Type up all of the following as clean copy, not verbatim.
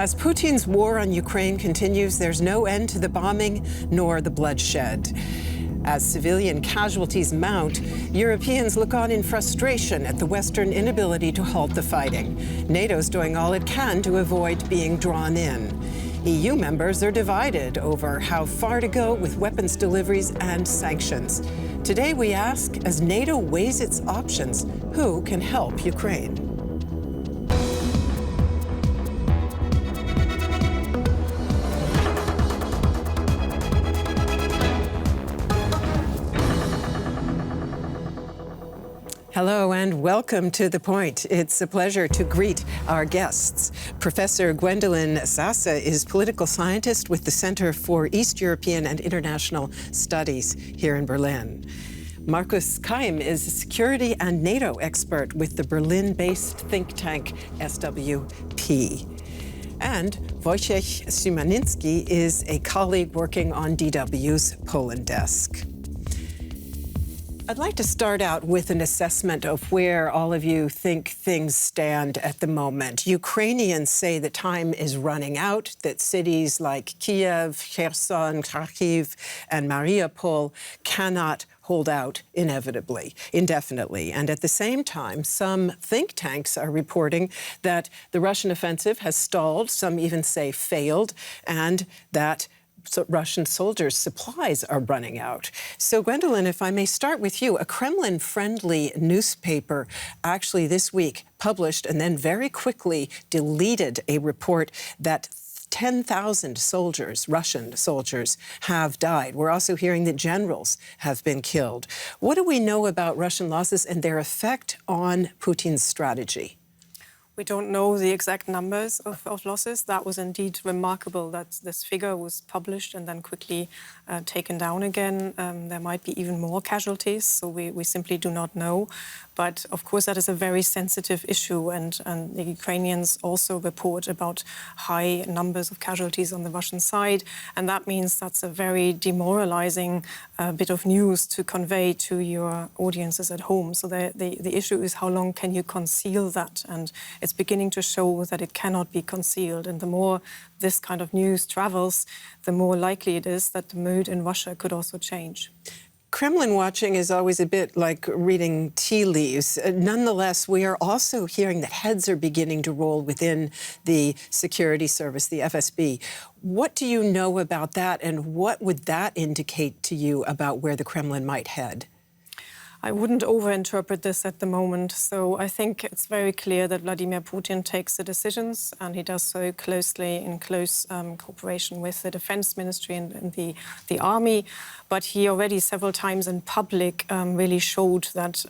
As Putin's war on Ukraine continues, there's no end to the bombing nor the bloodshed. As civilian casualties mount, Europeans look on in frustration at the Western inability to halt the fighting. NATO's doing all it can to avoid being drawn in. EU members are divided over how far to go with weapons deliveries and sanctions. Today we ask, as NATO weighs its options, who can help Ukraine? Hello and welcome to The Point. It's a pleasure to greet our guests. Professor Gwendolyn Sasse is political scientist with the Center for East European and International Studies here in Berlin. Markus Kaim is a security and NATO expert with the Berlin-based think tank SWP. And Wojciech Szymanski is a colleague working on DW's Poland desk. I'd like to start out with an assessment of where all of you think things stand at the moment. Ukrainians say that time is running out, that cities like Kiev, Kherson, Kharkiv, and Mariupol cannot hold out indefinitely. And at the same time, some think tanks are reporting that the Russian offensive has stalled, some even say failed, and that Russian soldiers' supplies are running out. So, Gwendolyn, if I may start with you, a Kremlin-friendly newspaper actually this week published and then very quickly deleted a report that 10,000 soldiers, Russian soldiers, have died. We're also hearing that generals have been killed. What do we know about Russian losses and their effect on Putin's strategy? We don't know the exact numbers of losses. That was indeed remarkable that this figure was published and then quickly taken down again. There might be even more casualties, so we simply do not know. But of course, that is a very sensitive issue, and the Ukrainians also report about high numbers of casualties on the Russian side, and that means that's a very demoralizing bit of news to convey to your audiences at home. So the issue is how long can you conceal that, and it's beginning to show that it cannot be concealed. And the more this kind of news travels, the more likely it is that the mood in Russia could also change. Kremlin watching is always a bit like reading tea leaves. Nonetheless, we are also hearing that heads are beginning to roll within the security service, the FSB. What do you know about that, and what would that indicate to you about where the Kremlin might head? I wouldn't overinterpret this at the moment. So I think it's very clear that Vladimir Putin takes the decisions, and he does so closely in close cooperation with the Defense Ministry and the army. But he already several times in public really showed that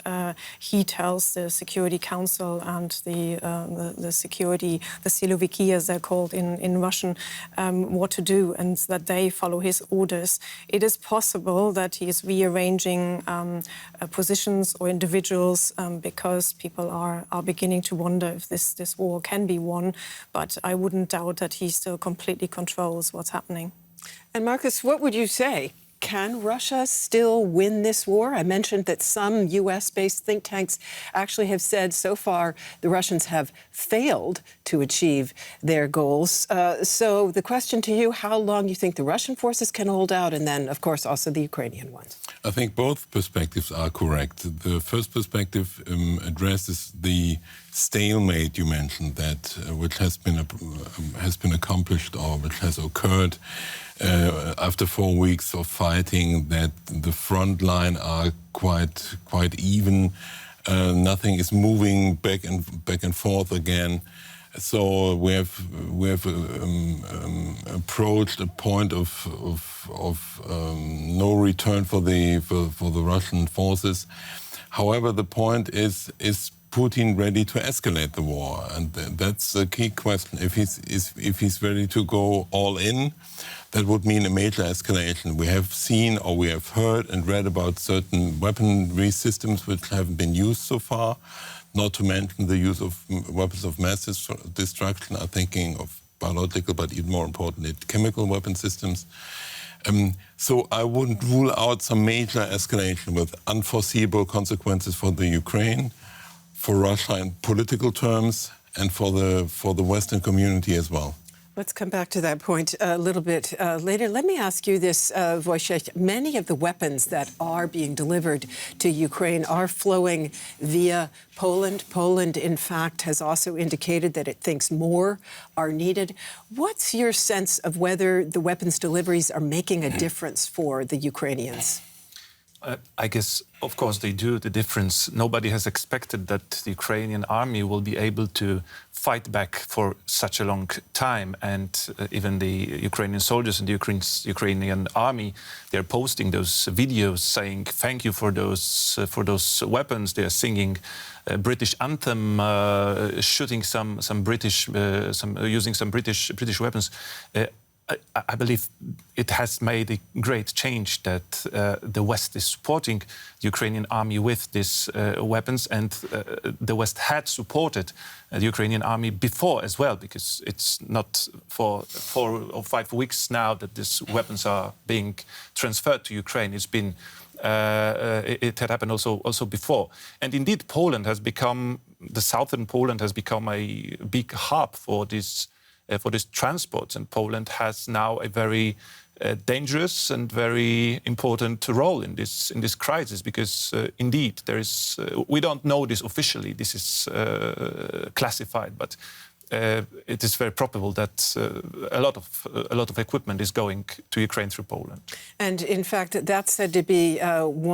he tells the Security Council and the security, the Siloviki as they're called in Russian, what to do, and that they follow his orders. It is possible that he is rearranging positions or individuals because people are beginning to wonder if this war can be won. But I wouldn't doubt that he still completely controls what's happening. And Markus, what would you say? Can Russia still win this war? I mentioned that some U.S.-based think tanks actually have said so far the Russians have failed to achieve their goals. So the question to you, how long you think the Russian forces can hold out, and then, of course, also the Ukrainian ones? I think both perspectives are correct. The first perspective addresses the stalemate you mentioned, that which has been accomplished or which has occurred after 4 weeks of fighting, that the front line are quite even. Nothing is moving back and forth again. So we have approached a point of no return for the Russian forces. However, the point is Putin ready to escalate the war? And that's the key question. If he's ready to go all in, that would mean a major escalation. We have seen, or we have heard and read about certain weaponry systems which haven't been used so far, not to mention the use of weapons of mass destruction. I'm thinking of biological, but even more importantly, chemical weapon systems. So I wouldn't rule out some major escalation with unforeseeable consequences for the Ukraine, for Russia in political terms, and for the Western community as well. Let's come back to that point a little bit later. Let me ask you this, Wojciech. Many of the weapons that are being delivered to Ukraine are flowing via Poland. Poland, in fact, has also indicated that it thinks more are needed. What's your sense of whether the weapons deliveries are making a difference for the Ukrainians? I guess, of course, they do the difference. Nobody has expected that the Ukrainian army will be able to fight back for such a long time. And even the Ukrainian soldiers and the Ukrainian army, they're posting those videos saying thank you for those weapons. They're singing a British anthem, shooting using some British weapons. I believe it has made a great change that the West is supporting the Ukrainian army with these weapons, and the West had supported the Ukrainian army before as well, because it's not for 4 or 5 weeks now that these weapons are being transferred to Ukraine. It's been it had happened also before, and indeed the southern Poland has become a big hub for these transports, and Poland has now a very dangerous and very important role in this crisis, because indeed there is we don't know this officially. This is classified, but it is very probable that a lot of equipment is going to Ukraine through Poland. And in fact, that's said to be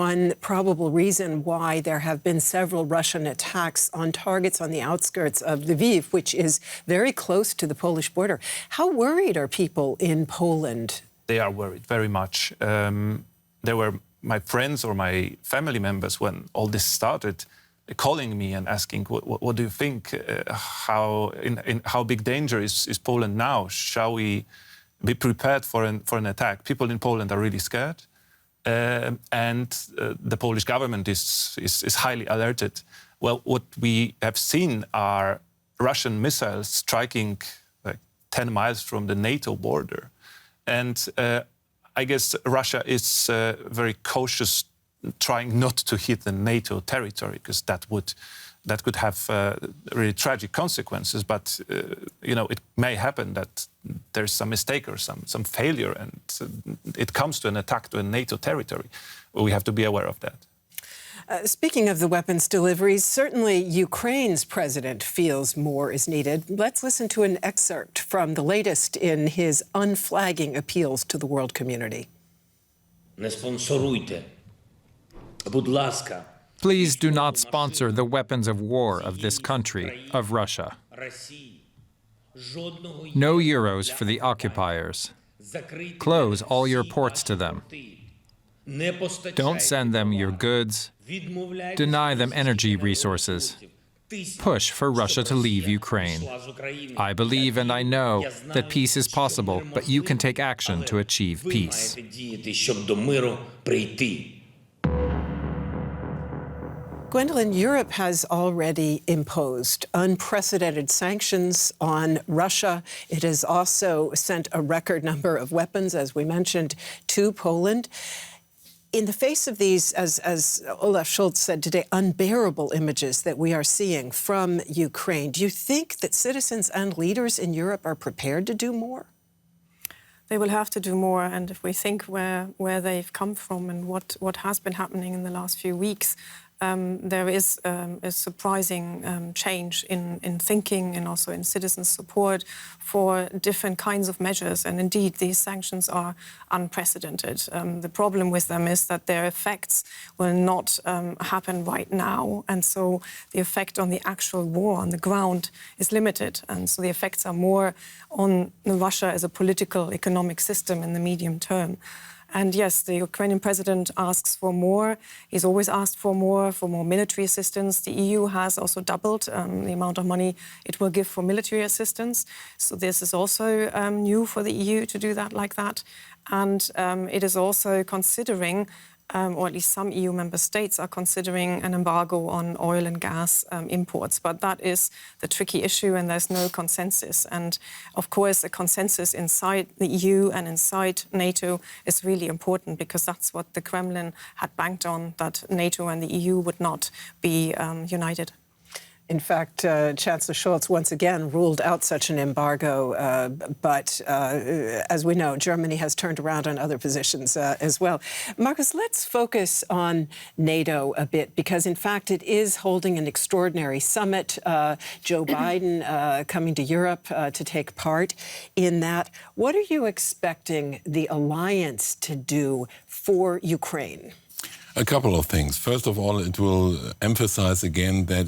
one probable reason why there have been several Russian attacks on targets on the outskirts of Lviv, which is very close to the Polish border. How worried are people in Poland? They are worried very much. There were my friends or my family members when all this started, calling me and asking, what do you think? How big danger is Poland now? Shall we be prepared for an attack? People in Poland are really scared, and the Polish government is highly alerted. Well, what we have seen are Russian missiles striking like 10 miles from the NATO border, and I guess Russia is very cautious, trying not to hit the NATO territory, because that could have really tragic consequences. But it may happen that there's some mistake or some failure, and it comes to an attack to a NATO territory. We have to be aware of that. Speaking of the weapons deliveries, certainly Ukraine's president feels more is needed. Let's listen to an excerpt from the latest in his unflagging appeals to the world community. Не спонсоруйте. Please do not sponsor the weapons of war of this country, of Russia. No euros for the occupiers. Close all your ports to them. Don't send them your goods. Deny them energy resources. Push for Russia to leave Ukraine. I believe and I know that peace is possible, but you can take action to achieve peace. Gwendolyn, Europe has already imposed unprecedented sanctions on Russia. It has also sent a record number of weapons, as we mentioned, to Poland. In the face of these, as Olaf Scholz said today, unbearable images that we are seeing from Ukraine, do you think that citizens and leaders in Europe are prepared to do more? They will have to do more, and if we think where they've come from and what has been happening in the last few weeks, there is a surprising change in thinking and also in citizen support for different kinds of measures. And indeed, these sanctions are unprecedented. The problem with them is that their effects will not happen right now. And so the effect on the actual war on the ground is limited. And so the effects are more on Russia as a political, economic system in the medium term. And yes, the Ukrainian president asks for more. He's always asked for more military assistance. The EU has also doubled the amount of money it will give for military assistance. So this is also new for the EU to do that like that. And it is also considering, or at least some EU member states are considering an embargo on oil and gas imports. But that is the tricky issue, and there's no consensus. And of course, a consensus inside the EU and inside NATO is really important, because that's what the Kremlin had banked on, that NATO and the EU would not be united. In fact, Chancellor Scholz once again ruled out such an embargo, but as we know, Germany has turned around on other positions as well. Markus, let's focus on NATO a bit, because in fact it is holding an extraordinary summit. Joe Biden coming to Europe to take part in that. What are you expecting the alliance to do for Ukraine? A couple of things. First of all, it will emphasize again that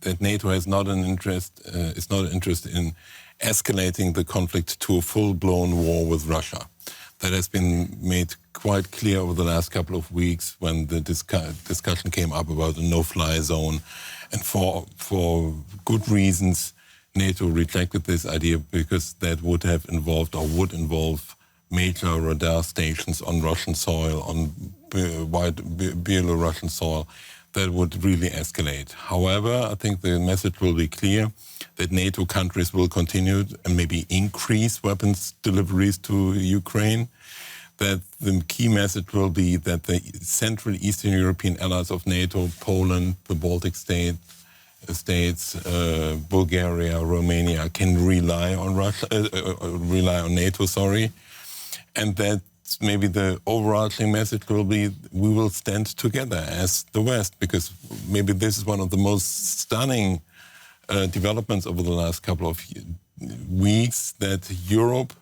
that NATO has not an interest, is not interested in escalating the conflict to a full-blown war with Russia. That has been made quite clear over the last couple of weeks when the discussion came up about a no-fly zone, and for good reasons, NATO rejected this idea because that would have involved or would involve major radar stations on Russian soil, on Belarusian soil, that would really escalate. However, I think the message will be clear that NATO countries will continue and maybe increase weapons deliveries to Ukraine. That the key message will be that the Central Eastern European allies of NATO, Poland, the Baltic states, Bulgaria, Romania, can rely on NATO. And that maybe the overarching message will be we will stand together as the West, because maybe this is one of the most stunning developments over the last couple of weeks, that Europe,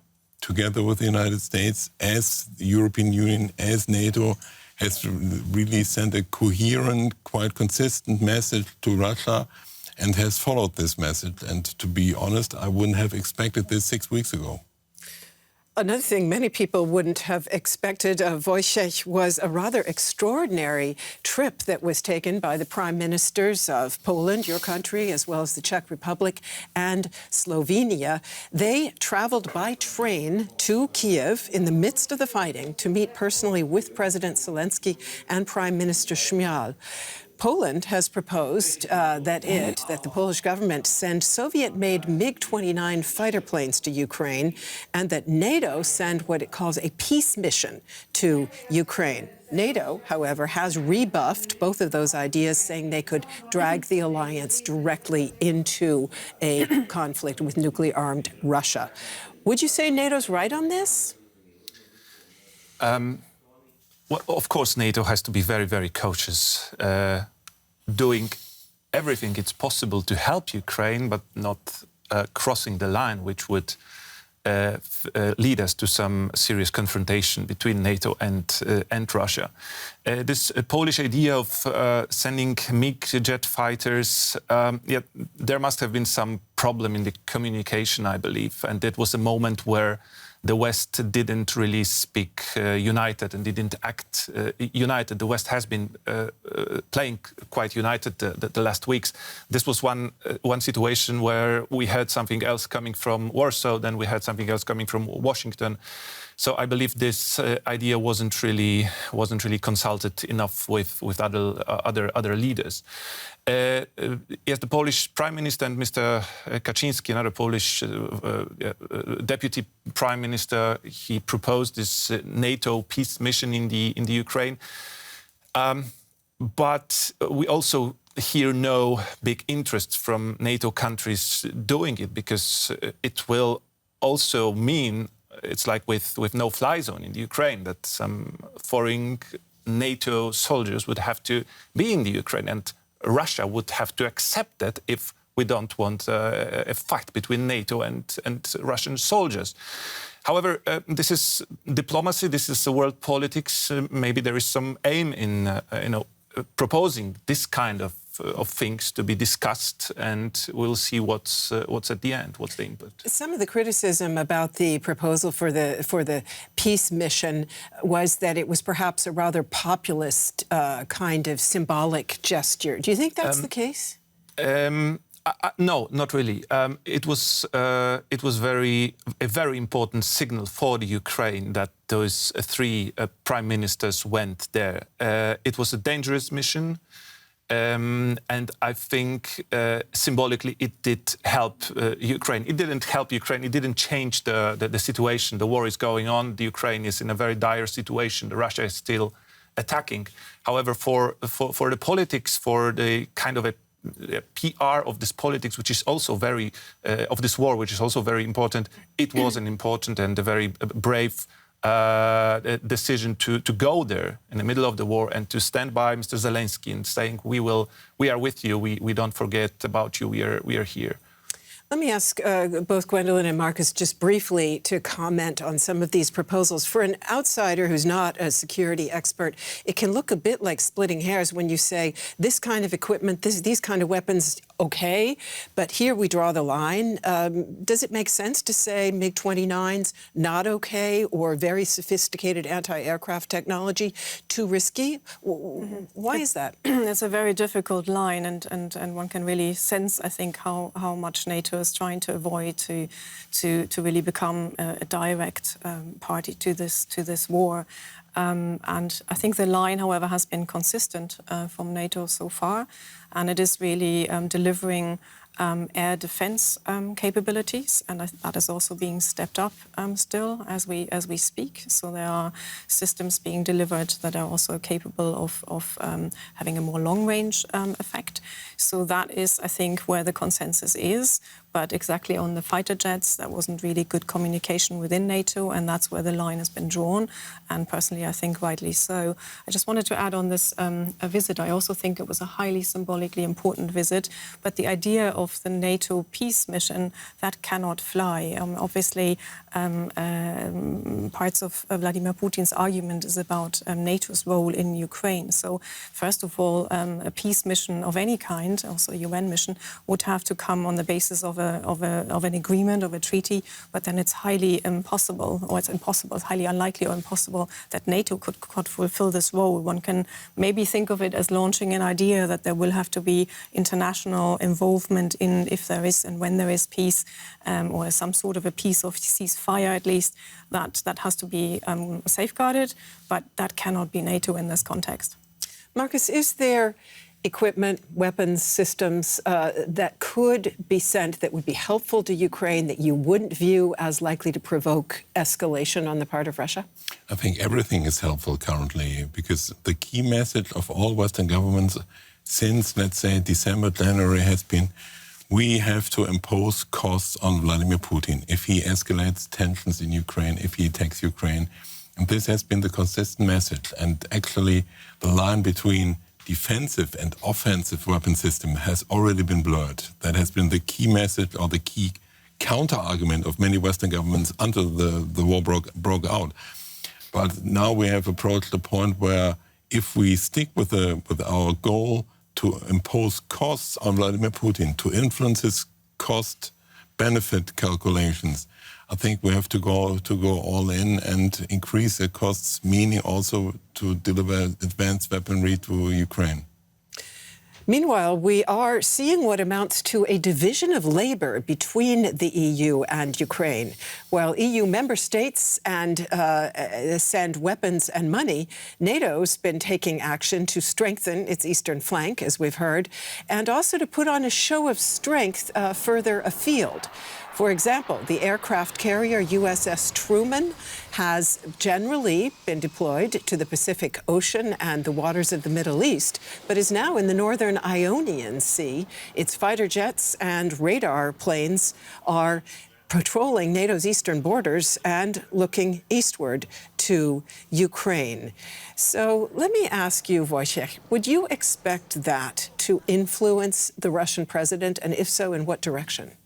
together with the United States, as the European Union, as NATO, has really sent a coherent, quite consistent message to Russia and has followed this message. And to be honest, I wouldn't have expected this 6 weeks ago. Another thing many people wouldn't have expected, Wojciech, was a rather extraordinary trip that was taken by the prime ministers of Poland, your country, as well as the Czech Republic and Slovenia. They traveled by train to Kiev in the midst of the fighting to meet personally with President Zelensky and Prime Minister Szymon. Poland has proposed that the Polish government send Soviet-made MiG-29 fighter planes to Ukraine, and that NATO send what it calls a peace mission to Ukraine. NATO, however, has rebuffed both of those ideas, saying they could drag the alliance directly into a conflict with nuclear-armed Russia. Would you say NATO's right on this? Well, of course, NATO has to be very, very cautious, doing everything it's possible to help Ukraine, but not crossing the line, which would lead us to some serious confrontation between NATO and Russia. This Polish idea of sending MiG jet fighters, there must have been some problem in the communication, I believe, and it was a moment where the West didn't really speak united and didn't act united. The West has been playing quite united the last weeks. This was one situation where we heard something else coming from Warsaw, then we heard something else coming from Washington. So I believe this idea wasn't really consulted enough with other leaders. Yes, the Polish Prime Minister and Mr. Kaczynski, another Polish Deputy Prime Minister, he proposed this NATO peace mission in the Ukraine. But we also hear no big interest from NATO countries doing it, because it will also mean, it's like with no-fly zone in the Ukraine, that some foreign NATO soldiers would have to be in the Ukraine, and Russia would have to accept that if we don't want a fight between NATO and Russian soldiers. However, this is diplomacy, this is world politics. Maybe there is some aim in proposing this kind of things to be discussed, and we'll see what's at the end, what's the input. Some of the criticism about the proposal for the peace mission was that it was perhaps a rather populist kind of symbolic gesture. Do you think that's the case? No, not really. It was a very important signal for the Ukraine that those three prime ministers went there. It was a dangerous mission. And I think symbolically it did help Ukraine. It didn't help Ukraine. It didn't change the situation. The war is going on. The Ukraine is in a very dire situation. Russia is still attacking. However, for the politics, for the kind of a PR of this politics, which is also very of this war, which is also very important. It was an important and a very brave decision to go there in the middle of the war and to stand by Mr. Zelensky and saying we are with you. We don't forget about you. We are here. Let me ask both Gwendolyn and Markus just briefly to comment on some of these proposals. For an outsider who's not a security expert, it can look a bit like splitting hairs when you say this kind of equipment, these kind of weapons, okay, but here we draw the line. Does it make sense to say MiG-29s not okay, or very sophisticated anti-aircraft technology too risky? Why is that? It's a very difficult line, and one can really sense, I think, how much NATO is trying to avoid to really become a direct party to this war. And I think the line, however, has been consistent from NATO so far, and it is really delivering air defense capabilities, and that is also being stepped up still as we speak. So there are systems being delivered that are also capable of having a more long-range effect. So that is, I think, where the consensus is. But exactly on the fighter jets, there wasn't really good communication within NATO, and that's where the line has been drawn. And personally, I think rightly so. I just wanted to add on this visit. I also think it was a highly symbolically important visit. But the idea of the NATO peace mission, that cannot fly. Obviously, parts of Vladimir Putin's argument is about NATO's role in Ukraine. So, first of all, a peace mission of any kind, also a UN mission, would have to come on the basis of an agreement, of a treaty, but then it's highly impossible, or it's highly unlikely or impossible that NATO could fulfill this role. One can maybe think of it as launching an idea that there will have to be international involvement in, if there is and when there is peace, or some sort of a peace or ceasefire at least, that has to be safeguarded, but that cannot be NATO in this context. Markus, is there equipment, weapons, systems that could be sent that would be helpful to Ukraine that you wouldn't view as likely to provoke escalation on the part of Russia? I think everything is helpful currently, because the key message of all Western governments since, let's say, December, January has been, we have to impose costs on Vladimir Putin if he escalates tensions in Ukraine, if he attacks Ukraine. And this has been the consistent message. And actually, the line between defensive and offensive weapon system has already been blurred. That has been the key message, or the key counter-argument of many Western governments until the war broke out. But now we have approached the point where if we stick with our goal to impose costs on Vladimir Putin, to influence his cost-benefit calculations, I think we have to go all in and increase the costs, meaning also to deliver advanced weaponry to Ukraine. Meanwhile, we are seeing what amounts to a division of labor between the EU and Ukraine. While EU member states send weapons and money, NATO's been taking action to strengthen its eastern flank, as we've heard, and also to put on a show of strength further afield. For example, the aircraft carrier USS Truman has generally been deployed to the Pacific Ocean and the waters of the Middle East, but is now in the northern Ionian Sea. Its fighter jets and radar planes are patrolling NATO's eastern borders and looking eastward to Ukraine. So let me ask you, Wojciech, would you expect that to influence the Russian president, and if so, in what direction?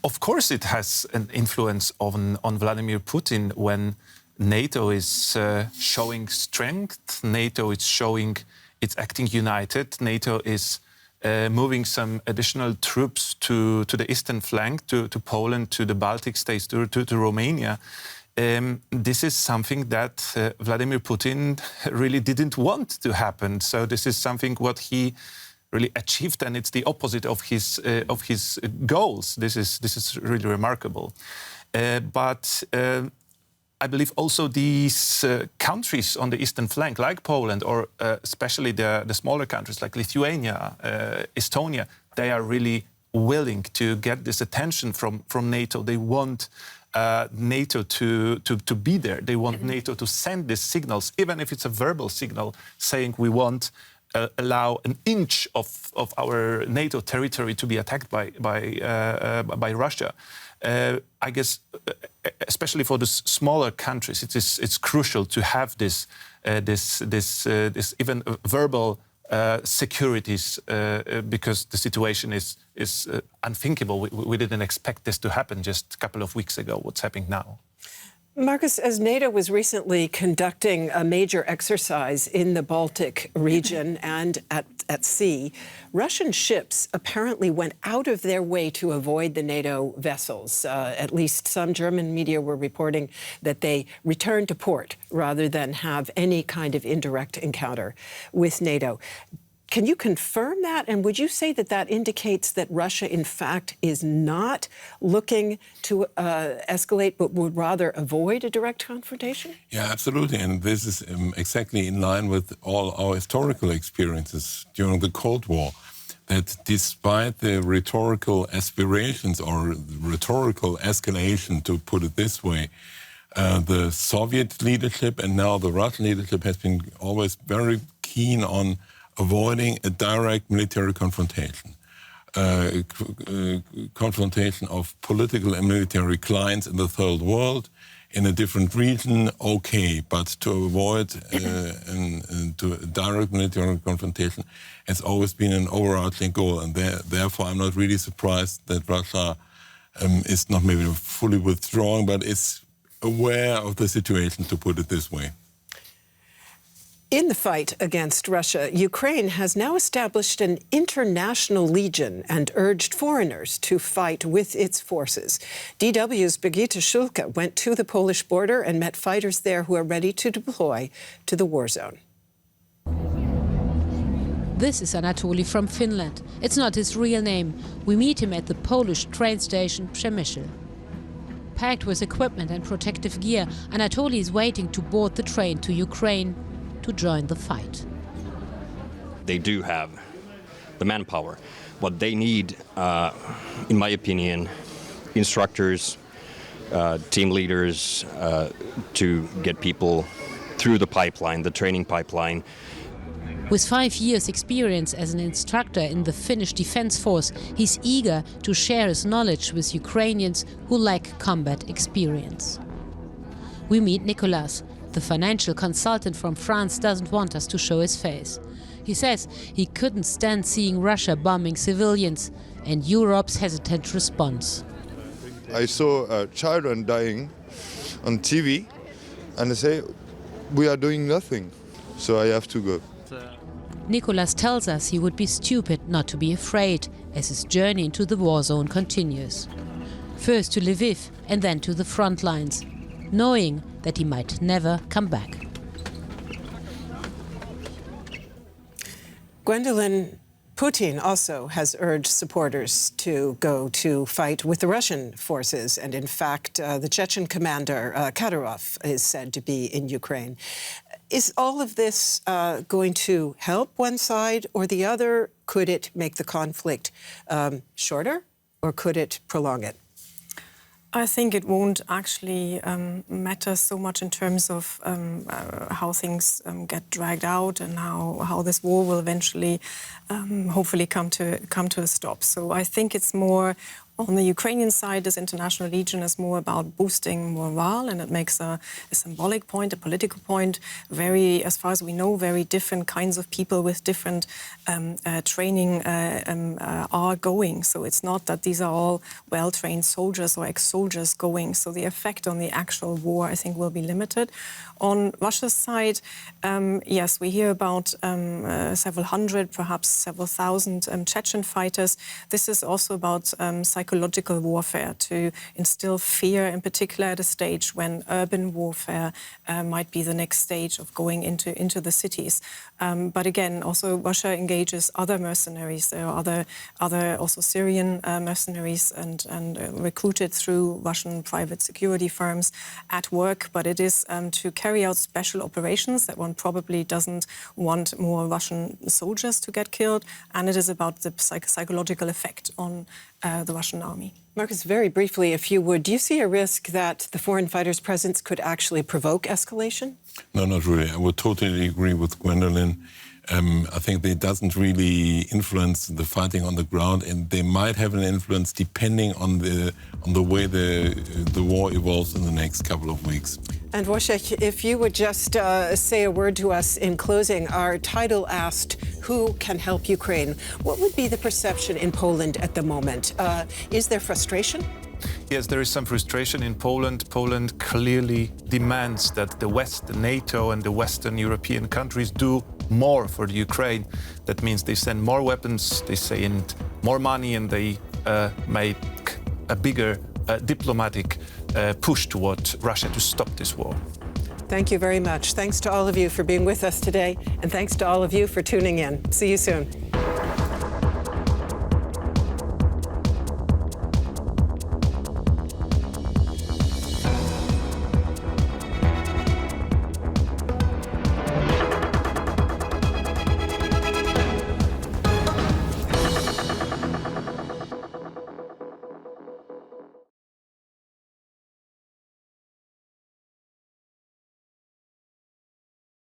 Of course it has an influence on Vladimir Putin when NATO is showing strength, NATO is showing it's acting united, NATO is moving some additional troops to the eastern flank, to Poland, to the Baltic states, to Romania. This is something that Vladimir Putin really didn't want to happen. So this is something what he really achieved, and it's the opposite of his goals. This is really remarkable. But I believe also these countries on the eastern flank, like Poland, or especially the smaller countries like Lithuania, Estonia, they are really willing to get this attention from NATO. They want NATO to be there. They want NATO to send these signals, even if it's a verbal signal saying we want allow an inch of our NATO territory to be attacked by Russia. I guess, especially for the smaller countries, it's crucial to have this even verbal securities because the situation is unthinkable. We didn't expect this to happen just a couple of weeks ago. What's happening now? Markus, as NATO was recently conducting a major exercise in the Baltic region and at sea, Russian ships apparently went out of their way to avoid the NATO vessels. At least some German media were reporting that they returned to port rather than have any kind of indirect encounter with NATO. Can you confirm that? And would you say that that indicates that Russia, in fact, is not looking to escalate, but would rather avoid a direct confrontation? Yeah, absolutely. And this is exactly in line with all our historical experiences during the Cold War, that despite the rhetorical aspirations or rhetorical escalation, to put it this way, the Soviet leadership and now the Russian leadership has been always very keen on avoiding a direct military confrontation, confrontation of political and military clients in the third world, in a different region, okay, but to avoid a direct military confrontation has always been an overarching goal, and therefore I'm not really surprised that Russia is not maybe fully withdrawing, but is aware of the situation, to put it this way. In the fight against Russia, Ukraine has now established an international legion and urged foreigners to fight with its forces. DW's Birgitta Schulke went to the Polish border and met fighters there who are ready to deploy to the war zone. This is Anatoly from Finland. It's not his real name. We meet him at the Polish train station Przemyśl. Packed with equipment and protective gear, Anatoly is waiting to board the train to Ukraine to join the fight. They do have the manpower. What they need, in my opinion, instructors, team leaders to get people through the pipeline, the training pipeline. With 5 years' experience as an instructor in the Finnish Defence Force, he's eager to share his knowledge with Ukrainians who lack combat experience. We meet Nicolas. The financial consultant from France doesn't want us to show his face. He says he couldn't stand seeing Russia bombing civilians and Europe's hesitant response. I saw children dying on TV and I say, we are doing nothing, so I have to go. Nicolas tells us he would be stupid not to be afraid as his journey into the war zone continues. First to Lviv and then to the front lines, knowing that he might never come back. Gwendolyn, Putin also has urged supporters to go to fight with the Russian forces. And in fact, the Chechen commander, Kadyrov, is said to be in Ukraine. Is all of this going to help one side or the other? Could it make the conflict shorter or could it prolong it? I think it won't actually matter so much in terms of how things get dragged out and how this war will eventually, hopefully, come to a stop. So I think it's more on the Ukrainian side. This international legion is more about boosting morale, and it makes a symbolic point, a political point. Very, as far as we know, very different kinds of people with different training are going. So it's not that these are all well-trained soldiers or ex-soldiers going. So the effect on the actual war, I think, will be limited. On Russia's side, yes, we hear about several hundred, perhaps several thousand Chechen fighters. This is also about psychological warfare, to instill fear, in particular at a stage when urban warfare might be the next stage of going into the cities. But again, also Russia engages other mercenaries. There are other also Syrian mercenaries and recruited through Russian private security firms at work. But it is to carry out special operations that one probably doesn't want more Russian soldiers to get killed. And it is about the psychological effect on the Russian army. Markus, very briefly, if you would, do you see a risk that the foreign fighters' presence could actually provoke escalation? No, not really. I would totally agree with Gwendolyn. I think it doesn't really influence the fighting on the ground, and they might have an influence depending on the way the war evolves in the next couple of weeks. And Wojciech, if you would just say a word to us in closing. Our title asked, who can help Ukraine? What would be the perception in Poland at the moment? Is there frustration? Yes, there is some frustration in Poland. Poland clearly demands that the West, the NATO and the Western European countries do more for the Ukraine. That means they send more weapons, they send more money, and they make a bigger diplomatic push toward Russia to stop this war. Thank you very much. Thanks to all of you for being with us today, and thanks to all of you for tuning in. See you soon.